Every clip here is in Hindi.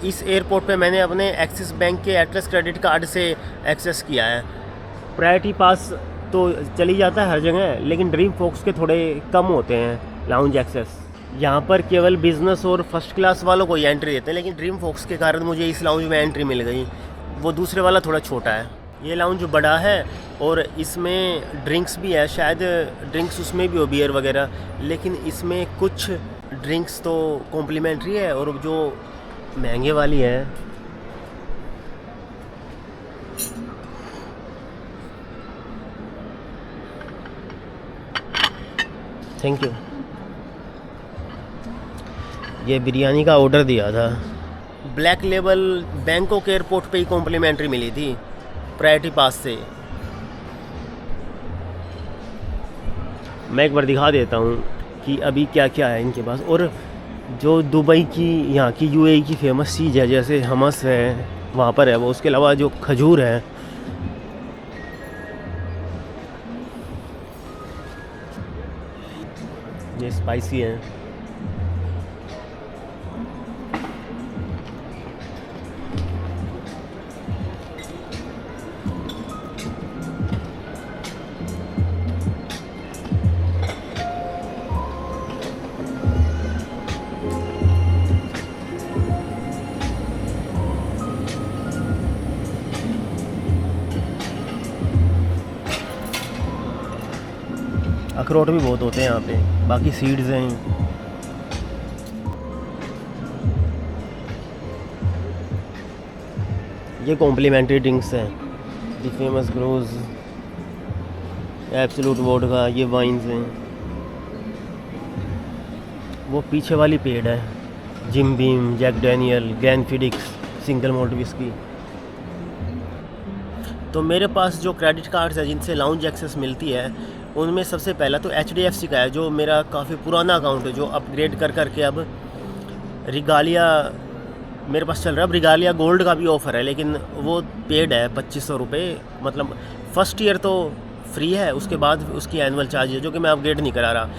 इस एयरपोर्ट पे मैंने अपने एक्सिस बैंक के एटलस क्रेडिट कार्ड से एक्सेस किया है। प्रायोरिटी पास तो चली जाता है हर जगह, लेकिन ड्रीम फोक्स के थोड़े कम होते हैं लाउंज एक्सेस। यहाँ पर केवल बिज़नेस और फर्स्ट क्लास वालों को ही एंट्री देते हैं, लेकिन ड्रीम फोक्स के कारण मुझे इस लाउंज में एंट्री मिल गई। वो दूसरे वाला थोड़ा छोटा है, ये लाउंज बड़ा है और इसमें ड्रिंक्स भी है। शायद ड्रिंक्स उसमें भी हो, बियर वगैरह, लेकिन इसमें कुछ ड्रिंक्स तो कॉम्प्लीमेंट्री है और जो महंगे वाली है थैंक यू। ये बिरयानी का ऑर्डर दिया था, ब्लैक लेबल बैंकॉक एयरपोर्ट पे ही कॉम्प्लीमेंट्री मिली थी प्रायोरिटी पास से। मैं एक बार दिखा देता हूँ कि अभी क्या क्या है इनके पास। और जो दुबई की, यहाँ की यूएई की फेमस चीज़ है, जैसे हमस है वहाँ पर है वो, उसके अलावा जो खजूर है, ये स्पाइसी है। अखरोट भी बहुत होते हैं यहाँ पे, बाकी सीड्स हैं। ये कॉम्प्लीमेंट्री ड्रिंक्स हैं, the famous Grey Goose, Absolut vodka, ये वाइन्स हैं। वो पीछे वाली पेड़ है, Jim Beam, Jack Daniel, Glenfiddichs, single malt whisky. तो मेरे पास जो क्रेडिट कार्ड्स हैं जिनसे लाउंज एक्सेस मिलती है, उनमें सबसे पहला तो HDFC का है, जो मेरा काफ़ी पुराना अकाउंट है, जो अपग्रेड कर करके अब रिगालिया मेरे पास चल रहा है। अब रिगालिया गोल्ड का भी ऑफ़र है, लेकिन वो पेड है 2500 रुपये, मतलब फ़र्स्ट ईयर तो फ्री है, उसके बाद उसकी एनुअल चार्ज है, जो कि मैं अपग्रेड नहीं करा रहा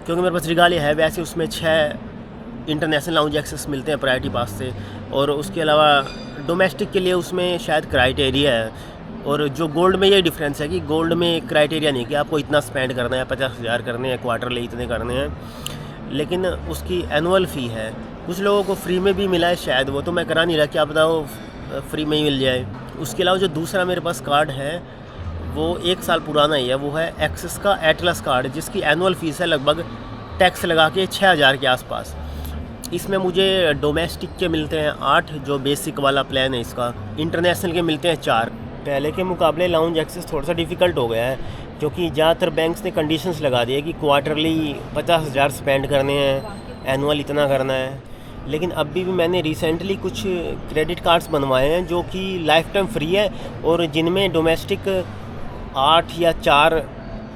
क्योंकि मेरे पास रिगालिया है। वैसे उसमें 6 इंटरनेशनल लाउंज एक्सेस मिलते हैं प्रायोरिटी पास से, और उसके अलावा डोमेस्टिक के लिए उसमें शायद क्राइटेरिया है। और जो गोल्ड में ये डिफरेंस है कि गोल्ड में क्राइटेरिया नहीं कि आपको इतना स्पेंड करना है, 50,000 करने हैं, क्वार्टरली इतने करने हैं, लेकिन उसकी एनुअल फ़ी है। कुछ लोगों को फ्री में भी मिला है शायद, वो तो मैं करा नहीं रहा, क्या पता वो फ्री में ही मिल जाए। उसके अलावा जो दूसरा मेरे पास कार्ड है वो 1 साल पुराना ही है, वो है एक्सिस का एटलस कार्ड, जिसकी एनुअल फ़ीस है लगभग टैक्स लगा के 6,000 के आसपास। इसमें मुझे डोमेस्टिक के मिलते हैं 8, जो बेसिक वाला प्लान है इसका। इंटरनेशनल के मिलते हैं 4। पहले के मुकाबले लाउंज एक्सेस थोड़ा सा डिफ़िकल्ट हो गया है, क्योंकि ज़्यादातर बैंक्स ने कंडीशंस लगा दी है कि क्वार्टरली 50,000 स्पेंड करने हैं, एनुअल इतना करना है। लेकिन अभी भी मैंने रिसेंटली कुछ क्रेडिट कार्ड्स बनवाए हैं जो कि लाइफ टाइम फ्री है, और जिनमें डोमेस्टिक 8 या 4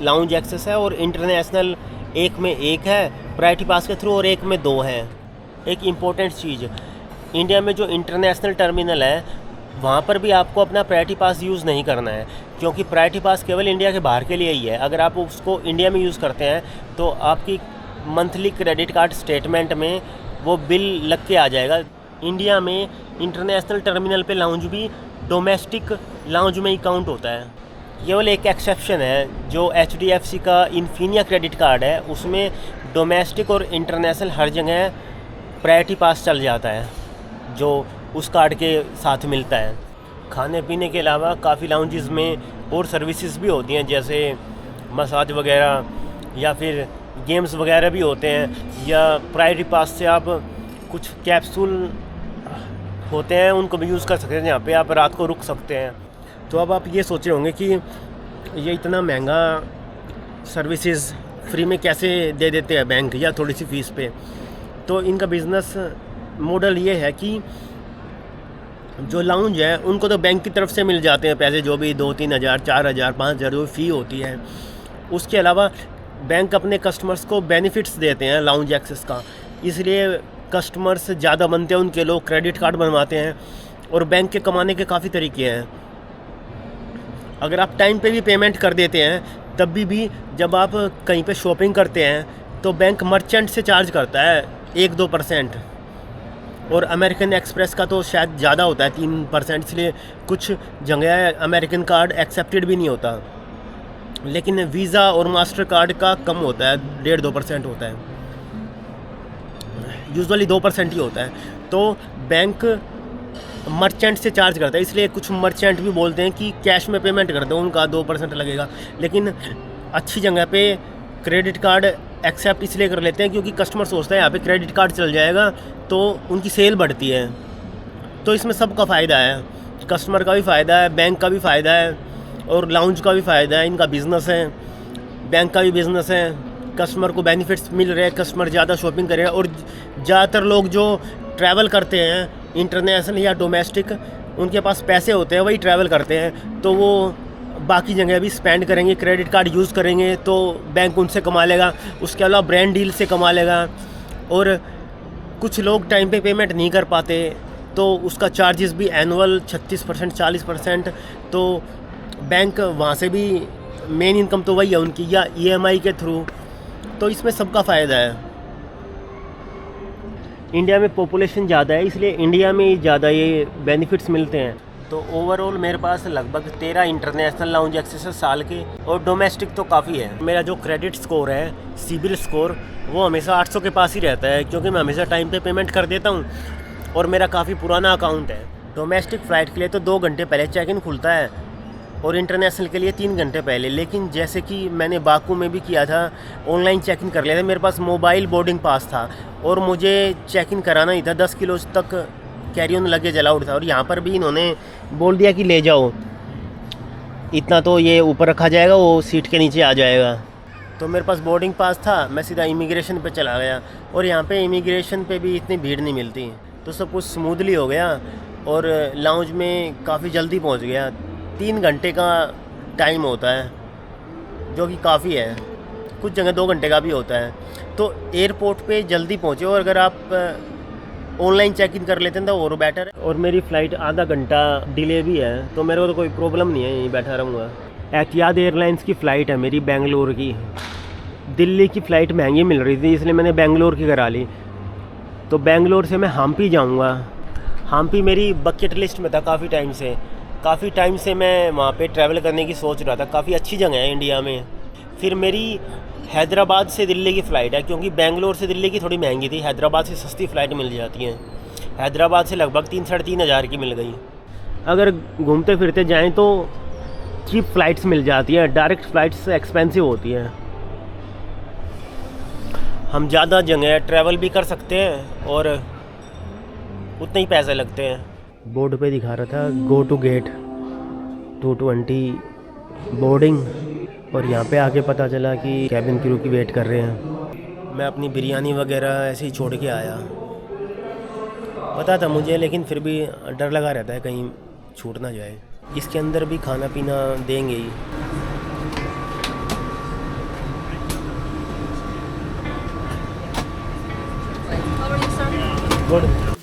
लाउंज एक्सेस है, और इंटरनेशनल एक में 1 है प्रायोरिटी पास के थ्रू, और एक में 2 है। एक इम्पोर्टेंट चीज़, इंडिया में जो इंटरनेशनल टर्मिनल है वहाँ पर भी आपको अपना प्रायोरिटी पास यूज़ नहीं करना है, क्योंकि प्रायोरिटी पास केवल इंडिया के बाहर के लिए ही है। अगर आप उसको इंडिया में यूज़ करते हैं तो आपकी मंथली क्रेडिट कार्ड स्टेटमेंट में वो बिल लग के आ जाएगा। इंडिया में इंटरनेशनल टर्मिनल पे लाउंज भी डोमेस्टिक लाउंज में ही काउंट होता है। केवल एक एक्सेप्शन है, जो HDFC का इन्फिनिया क्रेडिट कार्ड है, उसमें डोमेस्टिक और इंटरनेशनल हर जगह प्रायोरिटी पास चल जाता है, जो उस कार्ड के साथ मिलता है। खाने पीने के अलावा काफ़ी लाउंजेस में और सर्विसेज भी होती हैं, जैसे मसाज वगैरह या फिर गेम्स वगैरह भी होते हैं, या प्रायोरिटी पास से आप कुछ कैप्सूल होते हैं उनको भी यूज़ कर सकते हैं, जहाँ पे आप रात को रुक सकते हैं। तो अब आप ये सोच रहे होंगे कि ये इतना महंगा सर्विसेज फ्री में कैसे दे देते हैं बैंक, या थोड़ी सी फ़ीस पे। तो इनका बिज़नेस मॉडल ये है कि जो लाउंज है उनको तो बैंक की तरफ से मिल जाते हैं पैसे, जो भी 2-3 हज़ार, 4 हज़ार, 5 हज़ार जो फ़ी होती है। उसके अलावा बैंक अपने कस्टमर्स को बेनिफिट्स देते हैं लाउंज एक्सेस का, इसलिए कस्टमर्स ज़्यादा बनते हैं, उनके लोग क्रेडिट कार्ड बनवाते हैं। और बैंक के कमाने के काफ़ी तरीके हैं। अगर आप टाइम पे भी पेमेंट कर देते हैं, तब भी जब आप कहीं पे शॉपिंग करते हैं तो बैंक मर्चेंट से चार्ज करता है 1-2%। और अमेरिकन एक्सप्रेस का तो शायद ज़्यादा होता है 3%, इसलिए कुछ जगह अमेरिकन कार्ड एक्सेप्टेड भी नहीं होता। लेकिन वीज़ा और मास्टर कार्ड का कम होता है, 1.5-2% होता है, यूजुअली 2% ही होता है। तो बैंक मर्चेंट से चार्ज करता है, इसलिए कुछ मर्चेंट भी बोलते हैं कि कैश में पेमेंट कर दो, उनका 2% लगेगा। लेकिन अच्छी जगह पे क्रेडिट कार्ड एक्सेप्ट इसलिए कर लेते हैं क्योंकि कस्टमर सोचता है यहाँ पे क्रेडिट कार्ड चल जाएगा तो उनकी सेल बढ़ती है। तो इसमें सबका फ़ायदा है, कस्टमर का भी फ़ायदा है, बैंक का भी फ़ायदा है और लाउंज का भी फ़ायदा है। इनका बिज़नेस है, बैंक का भी बिज़नेस है, कस्टमर को बेनिफिट्स मिल रहे हैं, कस्टमर ज़्यादा शॉपिंग करेगा। और ज़्यादातर लोग जो ट्रैवल करते हैं इंटरनेशनल या डोमेस्टिक, उनके पास पैसे होते हैं, वही ट्रैवल करते हैं, तो वो बाकी जगह भी स्पेंड करेंगे, क्रेडिट कार्ड यूज़ करेंगे तो बैंक उनसे कमा लेगा। उसके अलावा ब्रांड डील से कमा लेगा। और कुछ लोग टाइम पे पेमेंट नहीं कर पाते तो उसका चार्जेस भी एनुअल 36% 40%, तो बैंक वहाँ से भी मेन इनकम तो वही है उनकी, या EMI के थ्रू। तो इसमें सबका फ़ायदा है। इंडिया में पॉपुलेशन ज़्यादा है, इसलिए इंडिया में ज़्यादा ये बेनिफिट्स मिलते हैं। तो ओवरऑल मेरे पास लगभग 13 इंटरनेशनल लाउंज एक्सेस साल के, और डोमेस्टिक तो काफ़ी है। मेरा जो क्रेडिट स्कोर है, सिबिल स्कोर, वो हमेशा 800 के पास ही रहता है क्योंकि मैं हमेशा टाइम पे पेमेंट कर देता हूँ और मेरा काफ़ी पुराना अकाउंट है। डोमेस्टिक फ़्लाइट के लिए तो 2 घंटे पहले चेक इन खुलता है और इंटरनेशनल के लिए 3 घंटे पहले। लेकिन जैसे कि मैंने बाकू में भी किया था, ऑनलाइन चेक इन कर लिया था, मेरे पास मोबाइल बोर्डिंग पास था और मुझे चेक इन कराना ही था। 10 किलो तक कैरी ऑन लगेज अलाउड था और यहाँ पर भी इन्होंने बोल दिया कि ले जाओ, इतना तो ये ऊपर रखा जाएगा, वो सीट के नीचे आ जाएगा। तो मेरे पास बोर्डिंग पास था, मैं सीधा इमिग्रेशन पे चला गया और यहाँ पे इमिग्रेशन पे भी इतनी भीड़ नहीं मिलती, तो सब कुछ स्मूथली हो गया और लाउंज में काफ़ी जल्दी पहुँच गया। 3 घंटे का टाइम होता है जो कि काफ़ी है, कुछ जगह 2 घंटे का भी होता है। तो एयरपोर्ट पे जल्दी पहुँचे, और अगर आप ऑनलाइन चेक इन कर लेते हैं तो और बेटर है। और मेरी फ़्लाइट आधा घंटा डिले भी है तो मेरे को तो कोई प्रॉब्लम नहीं है, यहीं बैठा रहूँगा। एतिहाद एयरलाइंस की फ़्लाइट है मेरी बेंगलोर की। दिल्ली की फ़्लाइट महंगी मिल रही थी इसलिए मैंने बेंगलोर की करा ली। तो बेंगलोर से मैं हम्पी जाऊँगा। हम्पी मेरी बकेट लिस्ट में था काफ़ी टाइम से मैं वहाँ पे ट्रैवल करने की सोच रहा था। काफ़ी अच्छी जगह है इंडिया में। फिर मेरी हैदराबाद से दिल्ली की फ़्लाइट है, क्योंकि बेंगलोर से दिल्ली की थोड़ी महंगी थी, हैदराबाद से सस्ती फ़्लाइट मिल जाती हैं। हैदराबाद से लगभग 3-3.5 हज़ार की मिल गई। अगर घूमते फिरते जाएं तो चीप फ़्लाइट्स मिल जाती हैं, डायरेक्ट फ़्लाइट्स एक्सपेंसिव होती हैं। हम ज़्यादा जगह ट्रैवल भी कर सकते हैं और उतने ही पैसे लगते हैं। बोर्ड पे दिखा रहा था गो टू गेट 220 बोर्डिंग, और यहाँ पे आके पता चला कि कैबिन क्रू की वेट कर रहे हैं। मैं अपनी बिरयानी वगैरह ऐसे ही छोड़ के आया, पता था मुझे, लेकिन फिर भी डर लगा रहता है कहीं छूट ना जाए। इसके अंदर भी खाना पीना देंगे ही। गुड।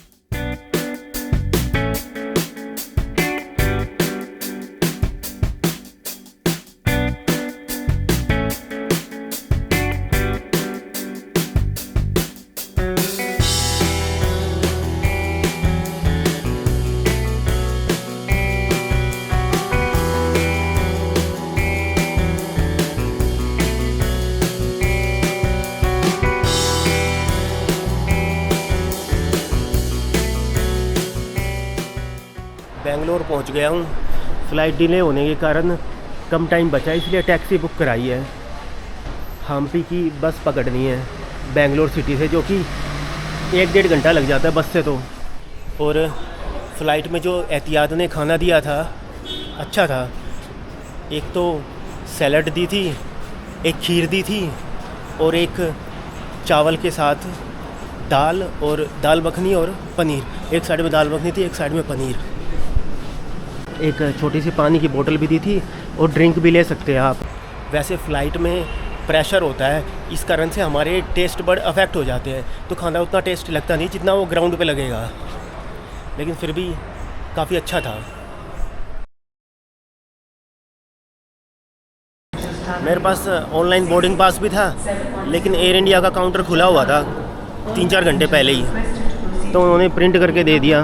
बेंगलोर पहुंच गया हूं। फ़्लाइट डिले होने के कारण कम टाइम बचा, इसलिए टैक्सी बुक कराई है। हम्पी की बस पकड़नी है बेंगलोर सिटी से, जो कि 1-1.5 घंटा लग जाता है बस से तो। और फ़्लाइट में जो एहतियात ने खाना दिया था अच्छा था। एक तो सैलड दी थी, एक खीर दी थी और एक चावल के साथ दाल, और दाल मखनी और पनीर। एक साइड में दाल मखनी थी, एक साइड में पनीर। एक छोटी सी पानी की बोतल भी दी थी और ड्रिंक भी ले सकते हैं आप। वैसे फ़्लाइट में प्रेशर होता है, इस कारण से हमारे टेस्ट बड अफेक्ट हो जाते हैं, तो खाना उतना टेस्ट लगता नहीं जितना वो ग्राउंड पे लगेगा, लेकिन फिर भी काफ़ी अच्छा था। मेरे पास ऑनलाइन बोर्डिंग पास भी था, लेकिन एयर इंडिया का काउंटर खुला हुआ था 3-4 घंटे पहले ही, तो उन्होंने प्रिंट करके दे दिया।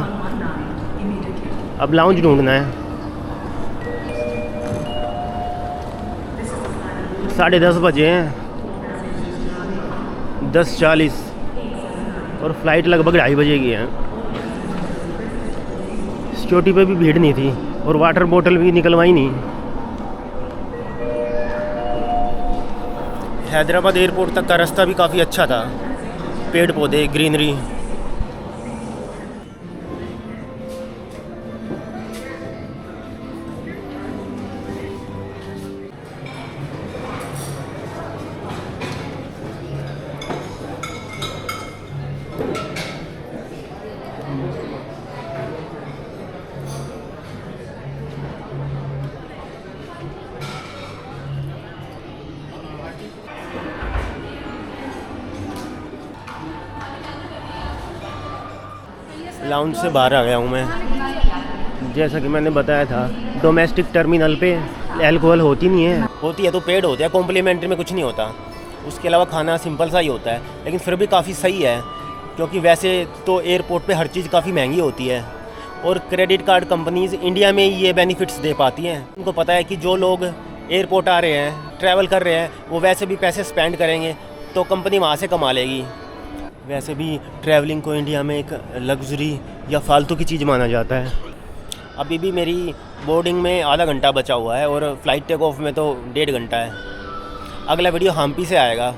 अब लाउंज ढूंढना है। 10:30 बजे हैं, 10:40 और फ्लाइट लगभग 2:30 बजे की है। सिक्योरिटी पे भी भीड़ नहीं थी और वाटर बोतल भी निकलवाई नहीं। हैदराबाद एयरपोर्ट तक का रास्ता भी काफ़ी अच्छा था, पेड़ पौधे, ग्रीनरी। लाउंज से बाहर आ गया हूँ मैं। जैसा कि मैंने बताया था, डोमेस्टिक टर्मिनल पे अल्कोहल होती नहीं है, होती है तो पेड होता है, कॉम्प्लीमेंट्री में कुछ नहीं होता। उसके अलावा खाना सिंपल सा ही होता है, लेकिन फिर भी काफ़ी सही है, क्योंकि वैसे तो एयरपोर्ट पे हर चीज़ काफ़ी महंगी होती है और क्रेडिट कार्ड कंपनीज़ इंडिया में ये बेनिफिट्स दे पाती हैं। उनको पता है कि जो लोग एयरपोर्ट आ रहे हैं, ट्रैवल कर रहे हैं, वो वैसे भी पैसे स्पेंड करेंगे तो कंपनी वहाँ से कमा लेगी। वैसे भी ट्रैवलिंग को इंडिया में एक लग्जरी या फालतू की चीज़ माना जाता है। अभी भी मेरी बोर्डिंग में आधा घंटा बचा हुआ है और फ्लाइट टेक ऑफ में तो 1.5 घंटा है। अगला वीडियो हम्पी से आएगा।